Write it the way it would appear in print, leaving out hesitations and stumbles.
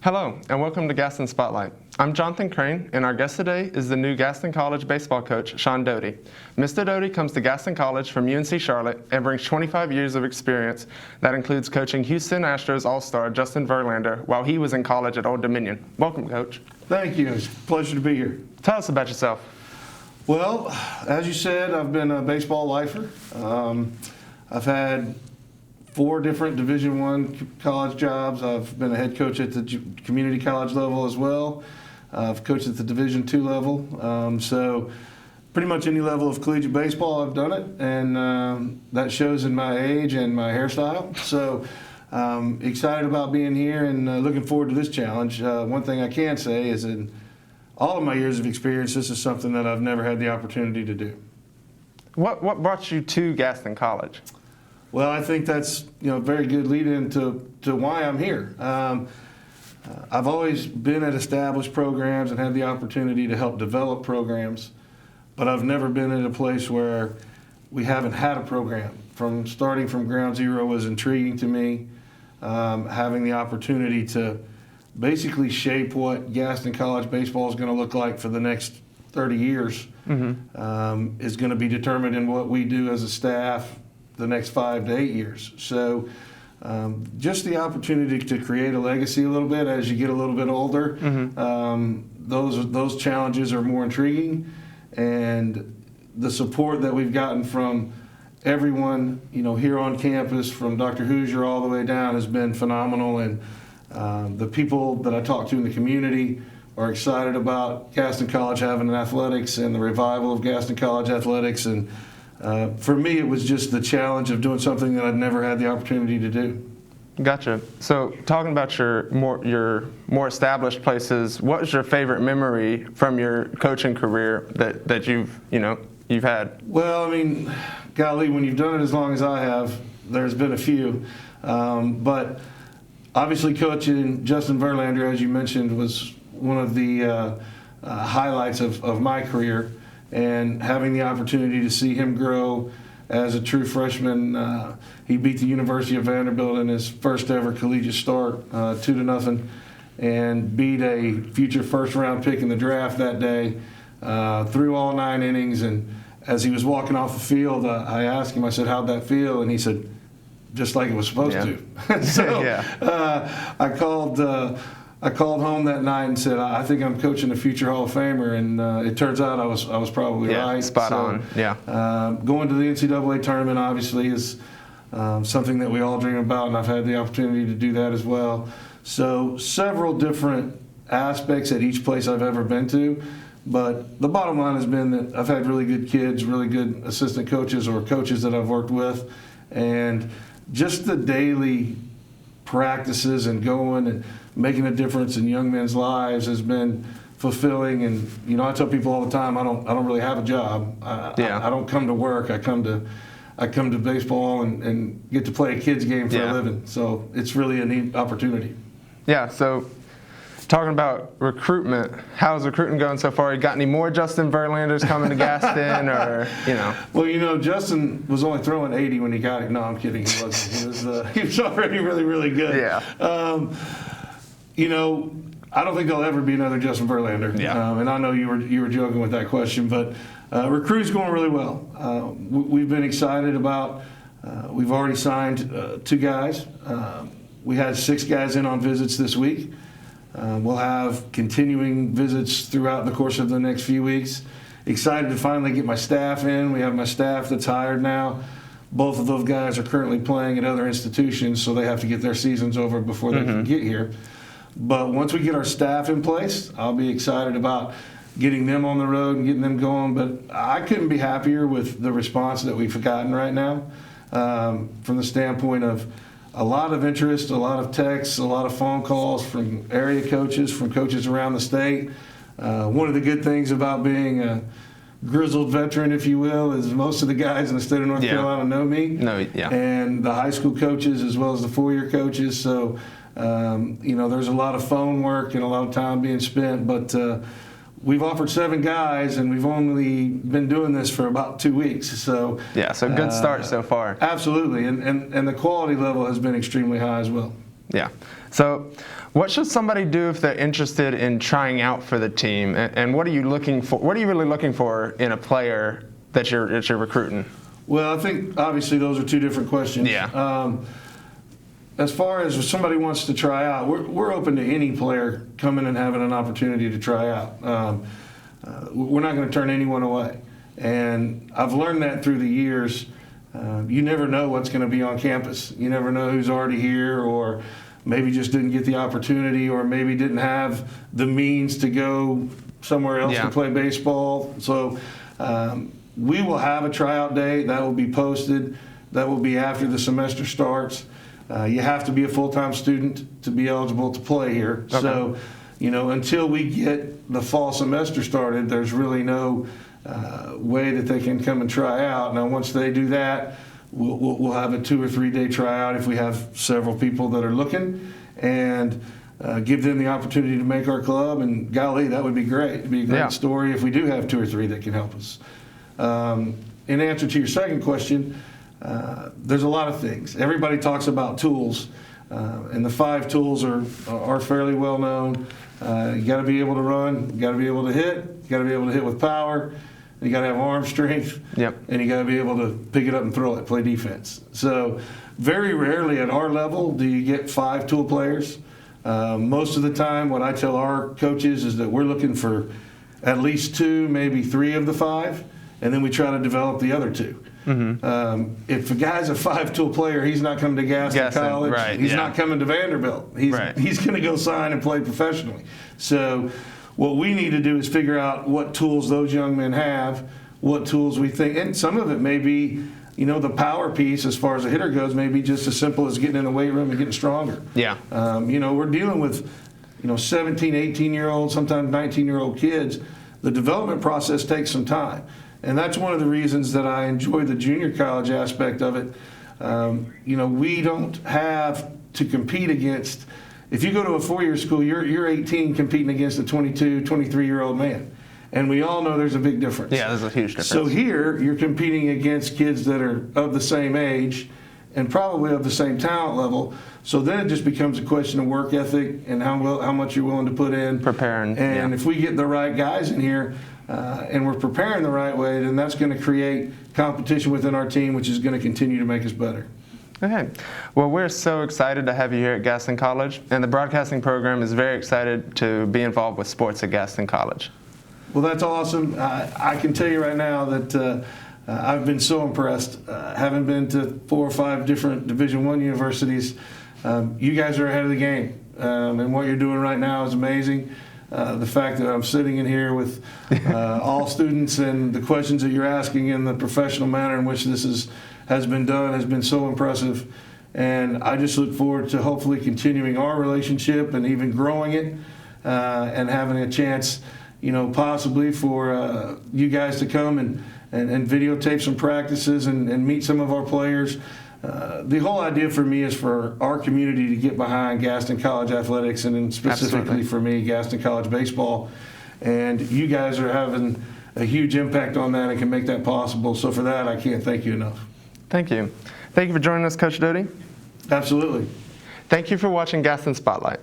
Hello, and welcome to Gaston Spotlight. I'm Jonathan Crane, and our guest today is the new Gaston College baseball coach, Shohn Doty. Mr. Doty comes to Gaston College from UNC Charlotte and brings 25 years of experience that includes coaching Houston Astros All-Star Justin Verlander while he was in college at Old Dominion. Welcome, Coach. Thank you. It's a pleasure to be here. Tell us about yourself. Well, as you said, I've been a baseball lifer. I've had 4 different Division I college jobs. I've been a head coach at the community college level as well. I've coached at the Division II level. So pretty much any level of collegiate baseball, I've done it. And that shows in my age and my hairstyle. So excited about being here and looking forward to this challenge. One thing I can say is in all of my years of experience, this is something that I've never had the opportunity to do. What brought you to Gaston College? Well, I think that's a very good lead-in to why I'm here. I've always been at established programs and had the opportunity to help develop programs, but I've never been at a place where we haven't had a program. Starting from ground zero was intriguing to me. Having the opportunity to basically shape what Gaston College baseball is going to look like for the next 30 years is going to be determined in what we do as a staff the next 5 to 8 years. So just the opportunity to create a legacy a little bit as you get a little bit older, those challenges are more intriguing. And the support that we've gotten from everyone here on campus, from Dr. Hoosier all the way down, has been phenomenal. And the people that I talk to in the community are excited about Gaston College having an athletics and the revival of Gaston College athletics. And for me, it was just the challenge of doing something that I'd never had the opportunity to do. Gotcha. So talking about your more established places, what was your favorite memory from your coaching career that you've had? Well, I mean, golly, when you've done it as long as I have, there's been a few. But obviously coaching Justin Verlander, as you mentioned, was one of the highlights of my career. And having the opportunity to see him grow as a true freshman, he beat the University of Vanderbilt in his first ever collegiate start, 2-0, and beat a future first-round pick in the draft that day, threw all 9 innings. And as he was walking off the field, I asked him, I said, "How'd that feel?" And he said, "Just like it was supposed to." So I called home that night and said, "I think I'm coaching a future Hall of Famer," and it turns out I was probably right. Spot on. Yeah. Going to the NCAA tournament obviously is something that we all dream about, and I've had the opportunity to do that as well. So several different aspects at each place I've ever been to, but the bottom line has been that I've had really good kids, really good assistant coaches or coaches that I've worked with, and just the daily practices and going and making a difference in young men's lives has been fulfilling. And I tell people all the time, I don't really have a job. I don't come to work. I come to baseball and get to play a kid's game for a living. So it's really a neat opportunity. Yeah. So talking about recruitment, how's recruiting going so far? You got any more Justin Verlanders coming to Gaston, or Well, Justin was only throwing 80 when he got it. No, I'm kidding. He wasn't. He was already really, really good. Yeah. I don't think there'll ever be another Justin Verlander. Yeah. And I know you were joking with that question, but recruiting's going really well. We've been excited about. We've already signed 2 guys. We had 6 guys in on visits this week. We'll have continuing visits throughout the course of the next few weeks. Excited to finally get my staff in. We have my staff that's hired now. Both of those guys are currently playing at other institutions, so they have to get their seasons over before they can get here. But once we get our staff in place, I'll be excited about getting them on the road and getting them going. But I couldn't be happier with the response that we've gotten right now, from the standpoint of a lot of interest, a lot of texts, a lot of phone calls from area coaches, from coaches around the state. One of the good things about being a grizzled veteran, if you will, is most of the guys in the state of North Carolina know me. And the high school coaches as well as the 4-year coaches. So, there's a lot of phone work and a lot of time being spent. But we've offered 7 guys, and we've only been doing this for about 2 weeks. So so good start so far. Absolutely, and the quality level has been extremely high as well. Yeah. So what should somebody do if they're interested in trying out for the team? And what are you looking for? What are you really looking for in a player that you're recruiting? Well, I think obviously those are two different questions. Yeah. As far as if somebody wants to try out, we're open to any player coming and having an opportunity to try out. We're not going to turn anyone away. And I've learned that through the years. You never know what's going to be on campus. You never know who's already here, or maybe just didn't get the opportunity, or maybe didn't have the means to go somewhere else to play baseball. So we will have a tryout day. That will be posted. That will be after the semester starts. You have to be a full-time student to be eligible to play here. Okay. So, until we get the fall semester started, there's really no way that they can come and try out. Now, once they do that, we'll have a 2 or 3 day tryout if we have several people that are looking, and give them the opportunity to make our club. And golly, that would be great. It'd be a great story if we do have 2 or 3 that can help us. In answer to your second question, there's a lot of things. Everybody talks about tools, and the 5 tools are fairly well known. You got to be able to run, you got to be able to hit, you got to be able to hit with power, you got to have arm strength, and you got to be able to pick it up and throw it, play defense. So very rarely at our level do you get 5 tool players. Most of the time, what I tell our coaches is that we're looking for at least 2, maybe 3 of the 5, and then we try to develop the other 2. Mm-hmm. If a guy's a 5-tool player, he's not coming to Gaston College. Right, he's not coming to Vanderbilt. He's going to go sign and play professionally. So what we need to do is figure out what tools those young men have, what tools we think, and some of it may be, the power piece as far as a hitter goes, may be just as simple as getting in the weight room and getting stronger. Yeah. We're dealing with, 17, 18-year-olds, sometimes 19-year-old kids. The development process takes some time. And that's one of the reasons that I enjoy the junior college aspect of it. We don't have to compete against, if you go to a 4-year school, you're 18 competing against a 22, 23-year-old man. And we all know there's a big difference. Yeah, there's a huge difference. So here, you're competing against kids that are of the same age and probably of the same talent level. So then it just becomes a question of work ethic and how much you're willing to put in. Preparing. And if we get the right guys in here, and we're preparing the right way, then that's going to create competition within our team, which is going to continue to make us better. Okay. Well, we're so excited to have you here at Gaston College, and the broadcasting program is very excited to be involved with sports at Gaston College. Well, that's awesome. I can tell you right now that I've been so impressed. Having been to 4 or 5 different Division I universities, you guys are ahead of the game, and what you're doing right now is amazing. The fact that I'm sitting in here with all students and the questions that you're asking in the professional manner in which this has been done has been so impressive. And I just look forward to hopefully continuing our relationship and even growing it, and having a chance, possibly for you guys to come and videotape some practices and meet some of our players. The whole idea for me is for our community to get behind Gaston College athletics, and then specifically for me, Gaston College baseball. And you guys are having a huge impact on that and can make that possible. So for that, I can't thank you enough. Thank you. Thank you for joining us, Coach Doty. Absolutely. Thank you for watching Gaston Spotlight.